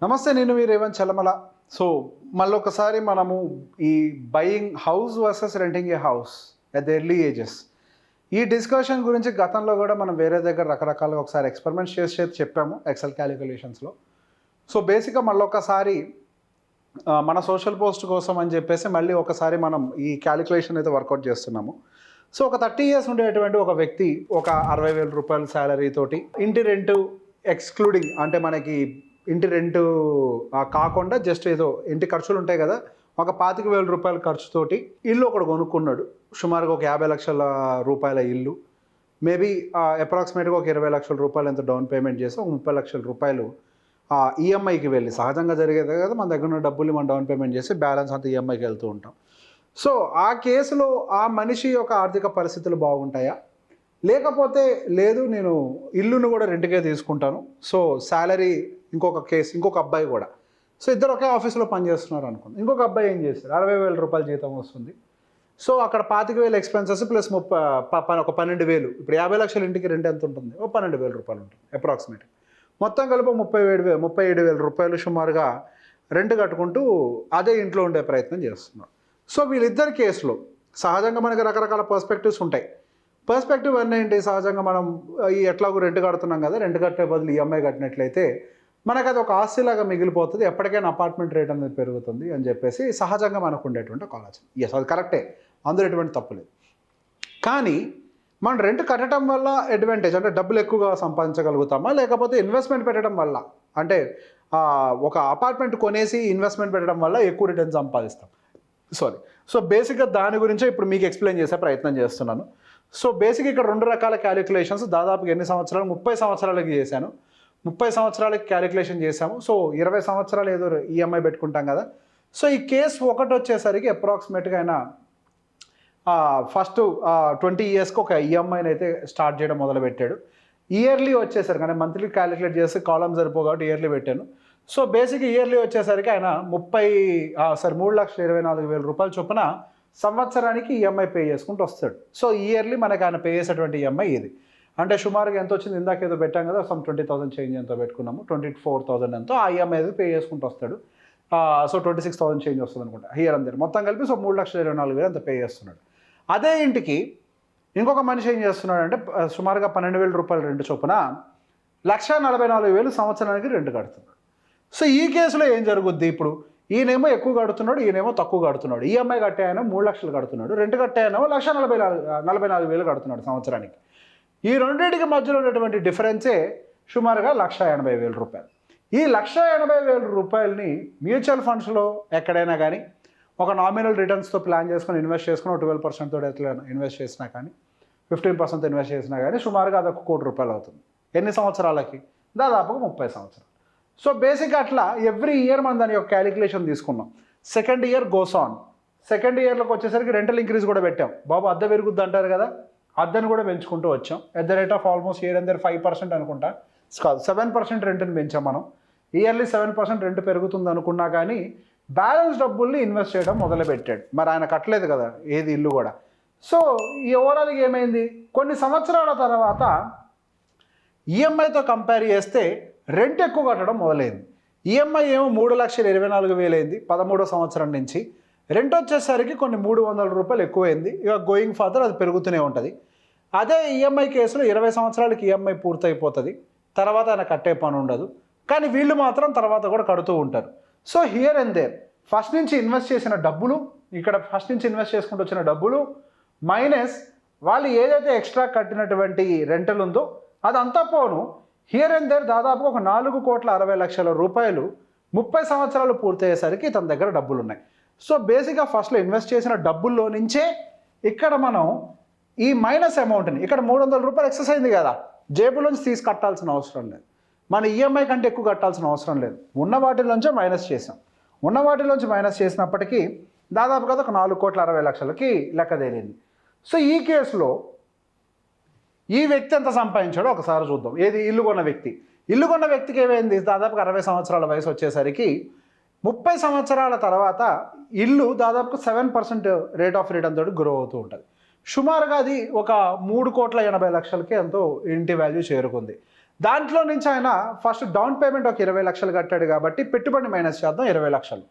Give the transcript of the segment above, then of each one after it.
నమస్తే, నేను మీ రేవంత్ చలమల. సో మళ్ళొకసారి మనము ఈ buying house versus renting A house at the early ages, ఈ డిస్కషన్ గురించి గతంలో కూడా మనం వేరే దగ్గర రకరకాలుగా ఒకసారి ఎక్స్పెరిమెంట్స్ చేసి చెప్పాము ఎక్సెల్ క్యాలిక్యులేషన్స్లో. సో బేసిక్గా మళ్ళొకసారి మన సోషల్ పోస్ట్ కోసం అని చెప్పేసి మళ్ళీ ఒకసారి మనం ఈ క్యాలిక్యులేషన్ అయితే వర్కౌట్ చేస్తున్నాము. సో ఒక 30 years ఉండేటువంటి ఒక వ్యక్తి ఒక 60,000 రూపాయల శాలరీ తోటి ఇంటి రెంటు ఎక్స్క్లూడింగ్, అంటే మనకి ఇంటి రెంటు కాకుండా జస్ట్ ఏదో ఇంటి ఖర్చులు ఉంటాయి కదా, ఒక 25,000 రూపాయల ఖర్చుతోటి ఇల్లు ఒకడు కొనుక్కున్నాడు. సుమారుగా ఒక 50 లక్షల రూపాయల ఇల్లు, మేబీ అప్రాక్సిమేట్గా ఒక 20 లక్షల రూపాయలు ఎంత డౌన్ పేమెంట్ చేసి ఒక 30 లక్షల రూపాయలు ఈఎంఐకి వెళ్ళి, సహజంగా జరిగేది కదా, మన దగ్గర ఉన్న డబ్బులు మనం డౌన్ పేమెంట్ చేసి బ్యాలెన్స్ అంతా ఈఎంఐకి వెళ్తూ ఉంటాం. సో ఆ కేసులో ఆ మనిషి యొక్క ఆర్థిక పరిస్థితులు బాగుంటాయా, లేకపోతే లేదు నేను ఇల్లును కూడా రెంట్కే తీసుకుంటాను, సో శాలరీ ఇంకొక అబ్బాయి కూడా, సో ఇద్దరు ఒకే ఆఫీస్లో పనిచేస్తున్నారు అనుకోండి. ఇంకొక అబ్బాయి ఏం చేస్తారు, 60,000 రూపాయల జీతం వస్తుంది. సో అక్కడ 25,000 ఎక్స్పెన్సెస్ ప్లస్ ఒక 12,000. ఇప్పుడు 50 లక్షల ఇంటికి రెంట్ ఎంత ఉంటుంది, ఓ 12,000 రూపాయలు ఉంటుంది అప్రాక్సిమేట్. మొత్తం కలిపి 37,000 రూపాయలు సుమారుగా రెంట్ కట్టుకుంటూ అదే ఇంట్లో ఉండే ప్రయత్నం చేస్తున్నారు. సో వీళ్ళిద్దరి కేసులో సహజంగా మనకి రకరకాల పర్స్పెక్టివ్స్ ఉంటాయి. పర్స్పెక్టివ్ అన్నీ ఏంటి, సహజంగా మనం ఈ ఎట్లాగో రెంట్ కడుతున్నాం కదా, రెంట్ కట్టే బదులు ఈఎంఐ కట్టినట్లయితే మనకు అది ఒక ఆస్తిలాగా మిగిలిపోతుంది, ఎప్పటికైనా అపార్ట్మెంట్ రేట్ అనేది పెరుగుతుంది అని చెప్పేసి సహజంగా మనకు ఉండేటువంటి ఒక ఆలోచన. ఎస్, అది కరెక్టే, అందులో ఎటువంటి తప్పు లేదు. కానీ మనం రెంట్ కట్టడం వల్ల అడ్వాంటేజ్ అంటే డబ్బులు ఎక్కువగా సంపాదించగలుగుతామా, లేకపోతే ఇన్వెస్ట్మెంట్ పెట్టడం వల్ల, అంటే ఒక అపార్ట్మెంట్ కొనేసి ఇన్వెస్ట్మెంట్ పెట్టడం వల్ల ఎక్కువ రిటర్న్ సంపాదిస్తాం. సో బేసిక్గా దాని గురించే ఇప్పుడు మీకు ఎక్స్ప్లెయిన్ చేసే ప్రయత్నం చేస్తున్నాను. సో బేసిక్ ఇక్కడ 2 రకాల క్యాలిక్యులేషన్స్ దాదాపుగా ఎన్ని సంవత్సరాలు, 30 సంవత్సరాలకి చేశాను. 30 సంవత్సరాలకి క్యాలిక్యులేషన్ చేశాము. సో 20 సంవత్సరాలు ఏదో ఈఎంఐ పెట్టుకుంటాం కదా. సో ఈ కేసు ఒకటి వచ్చేసరికి అప్రాక్సిమేట్గా ఆయన ఫస్ట్ 20 yearsకి ఒక ఈఎంఐని అయితే స్టార్ట్ చేయడం మొదలుపెట్టాడు. ఇయర్లీ వచ్చేసరికి, అంటే మంత్లీ క్యాలిక్యులేట్ చేసి కాలం సరిపో కాబట్టి ఇయర్లీ పెట్టాను. సో బేసిక్ ఇయర్లీ వచ్చేసరికి ఆయన 3,24,000 రూపాయల చొప్పున సంవత్సరానికి ఈఎంఐ పే చేసుకుంటూ వస్తాడు. సో ఇయర్లీ మనకు ఆయన పే చేసేటువంటి ఈఎంఐ ఇది. అంటే సుమారుగా ఎంత వచ్చింది, ఇందాక ఏదో పెట్టాం కదా, 20,000 చేంజ్ ఎంతో పెట్టుకున్నాము, 24,000 ఎంతో ఆ ఈఎంఐ అయితే పే చేసుకుంటూ వస్తాడు. సో 26,000 చేంజ్ వస్తుంది అనుకుంటా హియర్ అందరు మొత్తం కలిపి. సో 3,24,000 అంత పే చేస్తున్నాడు. అదే ఇంటికి ఇంకొక మనిషి ఏం చేస్తున్నాడు అంటే సుమారుగా 12,000 రూపాయలు రెంట్ చొప్పున 1,44,000 సంవత్సరానికి రెంట్ కడుతున్నాడు. సో ఈ కేసులో ఏం జరుగుద్ది, ఇప్పుడు ఈయనేమో ఎక్కువ కడుతున్నాడు, ఈయనేమో తక్కువ కడుతున్నాడు. ఈఎంఐ కట్టే ఆయన 3 లక్షలు కడుతున్నాడు, రెంట్ కట్టే ఆయన 1,44,000 కడుతున్నాడు సంవత్సరానికి. ఈ రెండింటికి మధ్యలో ఉన్నటువంటి డిఫరెన్సే సుమారుగా 1,80,000 రూపాయలు. ఈ 1,80,000 రూపాయలని మ్యూచువల్ ఫండ్స్లో ఎక్కడైనా కానీ ఒక నామినల్ రిటర్న్స్తో ప్లాన్ చేసుకొని ఇన్వెస్ట్ చేసుకుని 12% తోటి ఎట్లా ఇన్వెస్ట్ చేసినా కానీ 15% ఇన్వెస్ట్ చేసినా కానీ సుమారుగా అది 1 కోటి రూపాయలు అవుతుంది. ఎన్ని సంవత్సరాలకి, దాదాపుగా 30 సంవత్సరాలు. సో బేసిక్గా అట్లా ఎవ్రీ ఇయర్ మనం దాని యొక్క క్యాలిక్యులేషన్ తీసుకున్నాం. Second year goes on. Second ఇయర్లోకి వచ్చేసరికి రెంటల్ ఇంక్రీజ్ కూడా పెట్టాం. బాబు అద్దె పెరుగుద్ది అంటారు కదా, అద్దెను కూడా పెంచుకుంటూ వచ్చాం. At the rate of almost year అందరు 5% అనుకుంటా, కాదు 7% రెంట్ని పెంచాం మనం. ఇయర్లీ 7% రెంట్ పెరుగుతుంది అనుకున్నా కానీ బ్యాలెన్స్ డబ్బుల్ని ఇన్వెస్ట్ చేయడం మొదలుపెట్టాడు. మరి ఆయన కట్టలేదు కదా ఏది ఇల్లు కూడా. సో ఈ ఓవరాల్గా ఏమైంది, కొన్ని సంవత్సరాల తర్వాత ఈఎంఐతో కంపేర్ చేస్తే రెంట్ ఎక్కువ కట్టడం మొదలైంది. ఈఎంఐ ఏమో 3,24,000 అయింది 13వ సంవత్సరం నుంచి. రెంట్ వచ్చేసరికి కొన్ని 300 రూపాయలు ఎక్కువైంది. ఇక గోయింగ్ ఫర్దర్ అది పెరుగుతూనే ఉంటుంది. అదే ఈఎంఐ కేసులో 20 సంవత్సరాలకి ఈఎంఐ పూర్తయిపోతుంది, తర్వాత ఆయన కట్టే పని ఉండదు. కానీ వీళ్ళు మాత్రం తర్వాత కూడా కడుతూ ఉంటారు. So here and there first నుంచి ఇన్వెస్ట్ చేసిన డబ్బులు, ఇక్కడ ఫస్ట్ నుంచి ఇన్వెస్ట్ చేసుకుంటూ వచ్చిన డబ్బులు మైనస్ వాళ్ళు ఏదైతే ఎక్స్ట్రా కట్టినటువంటి రెంటల్ ఉందో అదంతా పోను హియర్ అండ్ దేర్ దాదాపు ఒక 4,60,00,000 రూపాయలు 30 సంవత్సరాలు పూర్తయ్యేసరికి తన దగ్గర డబ్బులు ఉన్నాయి. సో బేసిక్గా ఫస్ట్లో ఇన్వెస్ట్ చేసిన డబ్బుల్లో నుంచే ఇక్కడ మనం ఈ మైనస్ అమౌంట్ని, ఇక్కడ 300 రూపాయలు ఎక్సెస్ అయింది కదా, జేబులోంచి తీసి కట్టాల్సిన అవసరం లేదు, మన ఈఎంఐ కంటే ఎక్కువ కట్టాల్సిన అవసరం లేదు. ఉన్న వాటిలోంచే మైనస్ చేసాం. ఉన్న వాటిలోంచి మైనస్ చేసినప్పటికీ దాదాపుగా ఒక 4,60,00,000కి లెక్క తేలింది. సో ఈ కేసులో ఈ వ్యక్తి ఎంత సంపాదించాడో ఒకసారి చూద్దాం. ఏది, ఇల్లు కొన్న వ్యక్తి. ఇల్లు కొన్న వ్యక్తికి ఏమైంది, దాదాపుగా 60 సంవత్సరాల వయసు వచ్చేసరికి 30 సంవత్సరాల తర్వాత ఇల్లు దాదాపుగా 7% రేట్ ఆఫ్ రిటర్న్ తోటి గ్రో అవుతూ ఉంటుంది. సుమారుగా అది ఒక 3,80,00,000కి ఎంతో ఇంటి వాల్యూ చేరుకుంది. దాంట్లో నుంచి ఆయన ఫస్ట్ డౌన్ పేమెంట్ ఒక 20 లక్షలు కట్టాడు కాబట్టి పెట్టుబడి మైనస్ చేద్దాం 20 లక్షలు.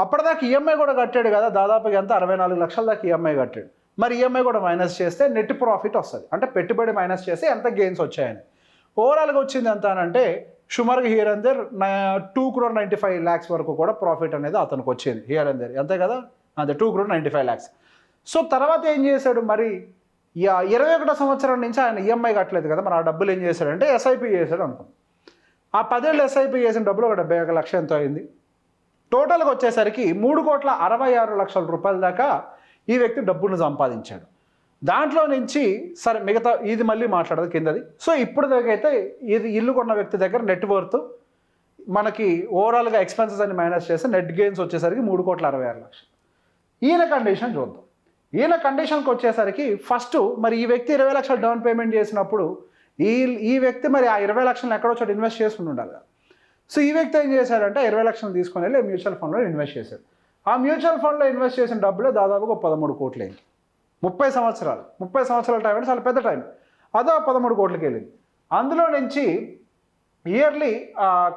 అప్పటిదాకా ఈఎంఐ కూడా కట్టాడు కదా, దాదాపుగా ఎంత 64 లక్షల దాకా ఈఎంఐ కట్టాడు. మరి ఈఎంఐ కూడా మైనస్ చేస్తే నెట్ ప్రాఫిట్ వస్తుంది, అంటే పెట్టుబడి మైనస్ చేస్తే ఎంత గెయిన్స్ వచ్చాయని. ఓవరాల్గా వచ్చింది ఎంత అని అంటే సుమారుగా హియర్ అండ్ దేర్ 2,95,00,000 వరకు కూడా ప్రాఫిట్ అనేది అతనికి వచ్చింది హియర్ అండ్ దేర్, అంతే కదా, అదే 2,95,00,000. సో తర్వాత ఏం చేశాడు మరి 21వ సంవత్సరం నుంచి ఆయన ఈఎంఐ కట్టలేదు కదా, మరి ఆ డబ్బులు ఏం చేశాడంటే ఎస్ఐపి చేశాడు అనుకోండి. ఆ 10 ఏళ్ళు ఎస్ఐపి చేసిన డబ్బులు ఒక 71 లక్ష ఎంతో అయింది. టోటల్గా వచ్చేసరికి 3,66,00,000 రూపాయల దాకా ఈ వ్యక్తి డబ్బును సంపాదించాడు. దాంట్లో నుంచి సరే మిగతా ఇది మళ్ళీ మాట్లాడదు కిందది. సో ఇప్పుడు దాకా అయితే ఇది ఇల్లు కొన్న వ్యక్తి దగ్గర నెట్ వర్త్ మనకి ఓవరాల్గా ఎక్స్పెన్సెస్ అని మైనస్ చేస్తే నెట్ గెయిన్స్ వచ్చేసరికి 3,66,00,000. ఈయన కండిషన్ చూద్దాం. ఈయన కండిషన్కి వచ్చేసరికి ఫస్ట్ మరి ఈ వ్యక్తి 20 లక్షలు డౌన్ పేమెంట్ చేసినప్పుడు ఈ వ్యక్తి మరి ఆ 20 లక్షలను ఎక్కడో చోట ఇన్వెస్ట్ చేసుకుని ఉండాలి కదా. సో ఈ వ్యక్తి ఏం చేశాడంటే 20 లక్షలు తీసుకొని వెళ్ళి మ్యూచువల్ ఫండ్లో ఇన్వెస్ట్ చేశాడు. ఆ మ్యూచువల్ ఫండ్లో ఇన్వెస్ట్ చేసిన డబ్బులే దాదాపుగా 13 కోట్లు అయింది. 30 సంవత్సరాల టైం అంటే చాలా పెద్ద టైం. అదో 13 కోట్లకి వెళ్ళింది. అందులో నుంచి ఇయర్లీ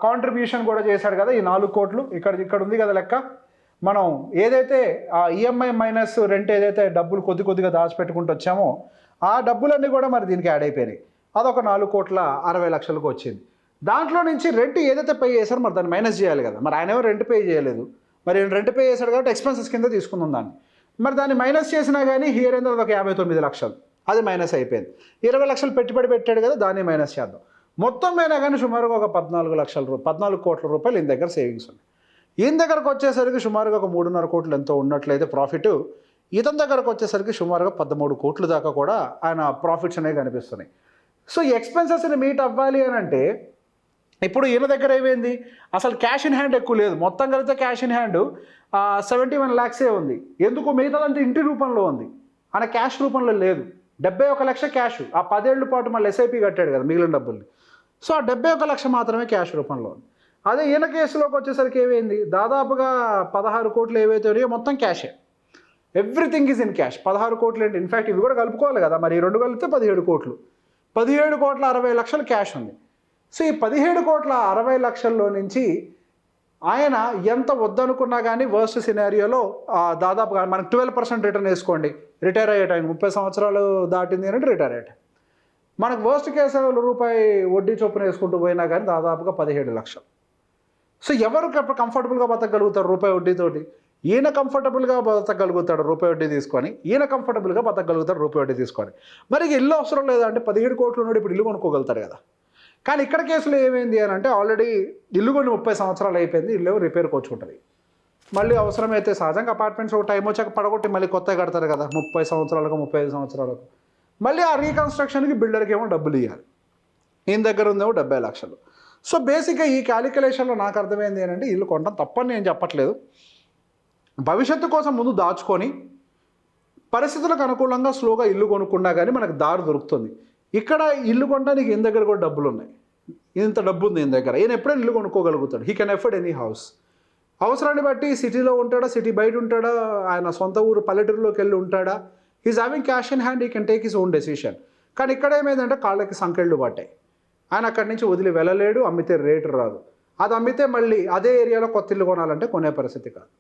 కాంట్రిబ్యూషన్ కూడా చేశాడు కదా ఈ 4 కోట్లు. ఇక్కడ ఉంది కదా లెక్క. మనం ఏదైతే ఈఎంఐ మైనస్ రెంట్ ఏదైతే డబ్బులు కొద్దిగా దాచిపెట్టుకుంటూ వచ్చామో ఆ డబ్బులన్నీ కూడా మరి దీనికి యాడ్ అయిపోయినాయి. అదొక 4,60,00,000 వచ్చింది. దాంట్లో నుంచి రెంట్ ఏదైతే పే చేశారో మరి దాన్ని మైనస్ చేయాలి కదా. మరి ఆయన ఎవరు రెంట్ పే చేయలేదు, మరి రెంట్ పే చేశాడు కాబట్టి ఎక్స్పెన్సెస్ కింద తీసుకుందాం దాన్ని. మరి దాన్ని మైనస్ చేసినా కానీ హియర్ ఏందో ఒక 59 లక్షలు అది మైనస్ అయిపోయింది. 20 లక్షలు పెట్టుబడి పెట్టాడు కదా, దాన్ని మైనస్ చేద్దాం. మొత్తం అయినా కానీ సుమారుగా ఒక 14 కోట్ల రూపాయలు ఈయన దగ్గర సేవింగ్స్ ఉన్నాయి. ఈయన దగ్గరకు వచ్చేసరికి సుమారుగా ఒక 3.5 కోట్లు ఎంతో ఉన్నట్లయితే ప్రాఫిట్, ఇతని దగ్గరకు వచ్చేసరికి సుమారుగా 13 కోట్ల దాకా కూడా ఆయన ప్రాఫిట్స్ అనేవి కనిపిస్తున్నాయి. సో ఈ ఎక్స్పెన్సెస్ని మీట్ అవ్వాలి అని అంటే ఇప్పుడు ఈయన దగ్గర ఏమైంది, అసలు క్యాష్ ఇన్ హ్యాండ్ ఎక్కువ లేదు. మొత్తం కలిపితే క్యాష్ ఇన్ హ్యాండ్ 71 lakhs ఉంది. ఎందుకు మిగతాదంటే ఇంటి రూపంలో ఉంది, ఆయన క్యాష్ రూపంలో లేదు. 71 లక్ష క్యాష్, ఆ 10 ఏళ్ల పాటు మళ్ళీ ఎస్ఐపి కట్టాడు కదా మిగిలిన డబ్బుల్ని. సో ఆ 71 లక్ష మాత్రమే క్యాష్ రూపంలో ఉంది. అదే ఈయన కేసులోకి వచ్చేసరికి ఏమైంది, దాదాపుగా 16 కోట్లు ఏవైతే ఉన్నాయో మొత్తం క్యాషే. Everything is in cash. 16 కోట్లు ఏంటి, ఇన్ఫ్యాక్ట్ ఇవి కూడా కలుపుకోవాలి కదా, మరి ఈ 2 కలిపితే 17 కోట్లు. 17,60,00,000 క్యాష్ ఉంది. సో ఈ 17,60,00,000 నుంచి ఆయన ఎంత వద్దనుకున్నా కానీ వర్స్ట్ సినారియోలో దాదాపుగా మనకు 12% రిటర్న్ వేసుకోండి. రిటైర్ అయ్యే టైం 30 సంవత్సరాలు దాటింది అంటే రిటైర్ అయ్యే టైం. మనకు వర్స్ట్ కేసు రూపాయి వడ్డీ చొప్పున వేసుకుంటూ పోయినా కానీ దాదాపుగా 17 లక్షలు. సో ఎవరు కంఫర్టబుల్గా బతకగలుగుతారు రూపాయి వడ్డీతోటి? ఈయన కంఫర్టబుల్గా బతకగలుగుతాడు రూపాయి వడ్డీ తీసుకొని, ఈయన కంఫర్టబుల్గా బతకగలుగుతాడు రూపాయి వడ్డీ తీసుకొని. మరి ఇల్లు అవసరం లేదా అంటే 17 కోట్లు ఉన్నాడు, ఇప్పుడు ఇల్లు కొనుక్కోగలుగుతాడు కదా. కానీ ఇక్కడ కేసులో ఏమైంది అని అంటే ఆల్రెడీ ఇల్లు కొన్ని 30 సంవత్సరాలు అయిపోయింది, ఇల్లు రిపేర్కి వచ్చుకుంటుంది. మళ్ళీ అవసరమైతే సహజంగా అపార్ట్మెంట్స్ ఒక టైం వచ్చాక పడగొట్టి మళ్ళీ కొత్తగా కడతారు కదా, 30 సంవత్సరాలకు 35 సంవత్సరాలకు. మళ్ళీ ఆ రీకన్స్ట్రక్షన్కి బిల్డర్కి ఏమో డబ్బులు ఇవ్వాలి. ఈయన దగ్గర ఉందేమో 70 లక్షలు. సో బేసిక్గా ఈ క్యాలిక్యులేషన్లో నాకు అర్థమైంది ఏంటంటే ఇల్లు కొనడం తప్పని నేను చెప్పట్లేదు. భవిష్యత్తు కోసం ముందు దాచుకొని పరిస్థితులకు అనుకూలంగా స్లోగా ఇల్లు కొనుక్కున్నా కానీ మనకు దారి దొరుకుతుంది. ఇక్కడ ఇల్లు కొనడానికి ఈయన దగ్గర కూడా డబ్బులు ఉన్నాయి, ఇంత డబ్బు ఉంది ఈయన దగ్గర. ఈయన ఎప్పుడైనా ఇల్లు కొనుక్కోగలుగుతాడు. He can afford any house. అవసరాన్ని బట్టి సిటీలో ఉంటాడా, సిటీ బయట ఉంటాడా, ఆయన సొంత ఊరు పల్లెటూరులోకి వెళ్ళి ఉంటాడా, he's having cash in hand, he can take his own decision. కానీ ఇక్కడ ఏమైందంటే కాళ్ళకి సంకెళ్ళు పట్టాయి. ఆయన అక్కడి నుంచి వదిలి వెళ్ళలేడు, అమ్మితే రేటు రాదు. అది అమ్మితే మళ్ళీ అదే ఏరియాలో కొత్త ఇల్లు కొనాలంటే కొనే పరిస్థితి కాదు.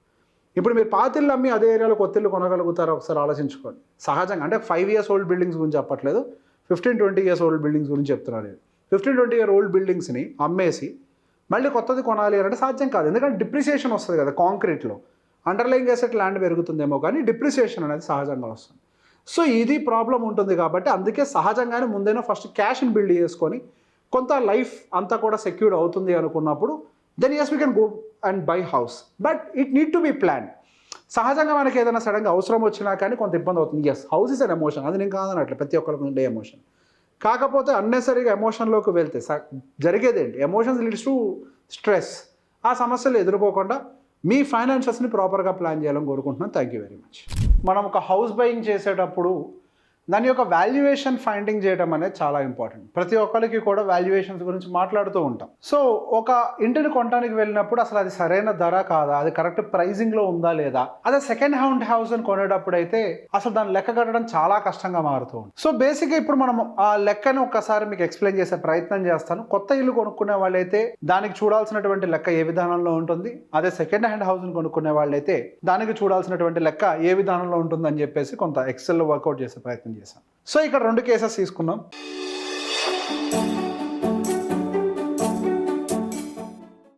ఇప్పుడు మీరు పాతిల్లు అమ్మి అదే ఏరియాలో కొత్త ఇల్లు కొనగలుగుతారో ఒకసారి ఆలోచించుకోండి. సహజంగా అంటే 5 years old బిల్డింగ్స్ గురించి చెప్పట్లేదు, 15-20 years old బిల్డింగ్స్ గురించి చెప్తున్నాను నేను. 15-20 year old బిల్డింగ్స్ని అమ్మేసి మళ్ళీ కొత్తది కొనాలి అంటే సాధ్యం కాదు. ఎందుకంటే డిప్రిసియేషన్ వస్తుంది కదా కాంక్రీట్లో. అండర్లైయింగ్ అసెట్ ల్యాండ్ పెరుగుతుందేమో కానీ డిప్రిసియేషన్ అనేది సహజంగా వస్తుంది. సో ఇది ప్రాబ్లం ఉంటుంది కాబట్టి అందుకే సహజంగానే ముందైనా ఫస్ట్ క్యాష్ని బిల్డ్ చేసుకొని కొంత లైఫ్ అంతా కూడా సెక్యూర్డ్ అవుతుంది అనుకున్నప్పుడు then yes we can go and buy house, but it need to be planned. సహజంగా మనకి ఏదైనా సడన్గా అవసరం వచ్చినా కానీ కొంత ఇబ్బంది అవుతుంది. Yes, house is an emotion, అది నేను కాదనట్లే, ప్రతి ఒక్కరికి ఉండే ఎమోషన్. కాకపోతే అన్నెసరీగా ఎమోషన్లోకి వెళ్తే జరిగేదేంటి, ఎమోషన్స్ లీడ్స్ టు స్ట్రెస్. ఆ సమస్యలు ఎదుర్కోకుండా మీ ఫైనాన్షియల్స్ని ప్రాపర్గా ప్లాన్ చేయాలని కోరుకుంటున్నాను. Thank you very much. మనం ఒక హౌస్ బయింగ్ చేసేటప్పుడు దాని యొక్క వాల్యుయేషన్ ఫైండింగ్ చేయడం అనేది చాలా ఇంపార్టెంట్. ప్రతి ఒక్కరికి కూడా వాల్యుయేషన్స్ గురించి మాట్లాడుతూ ఉంటాం. సో ఒక ఇంటిని కొనడానికి వెళ్ళినప్పుడు అసలు అది సరైన ధర కాదా, అది కరెక్ట్ ప్రైజింగ్లో ఉందా లేదా, అదే సెకండ్ హ్యాండ్ హౌస్ అని కొనేటప్పుడు అయితే అసలు దాని లెక్క కట్టడం చాలా కష్టంగా మారుతూ ఉంది. సో బేసిక్గా ఇప్పుడు మనం ఆ లెక్కను ఒక్కసారి మీకు ఎక్స్ప్లెయిన్ చేసే ప్రయత్నం చేస్తాను. కొత్త ఇల్లు కొనుక్కునే వాళ్ళైతే దానికి చూడాల్సినటువంటి లెక్క ఏ విధానంలో ఉంటుంది, అదే సెకండ్ హ్యాండ్ హౌస్ని కొనుక్కునే వాళ్ళైతే దానికి చూడాల్సినటువంటి లెక్క ఏ విధానంలో ఉంటుందని చెప్పేసి కొంత ఎక్సెల్లో వర్కౌట్ చేసే ప్రయత్నం చేశాను. సో ఇక్కడ 2 కేసెస్ తీసుకున్నాం.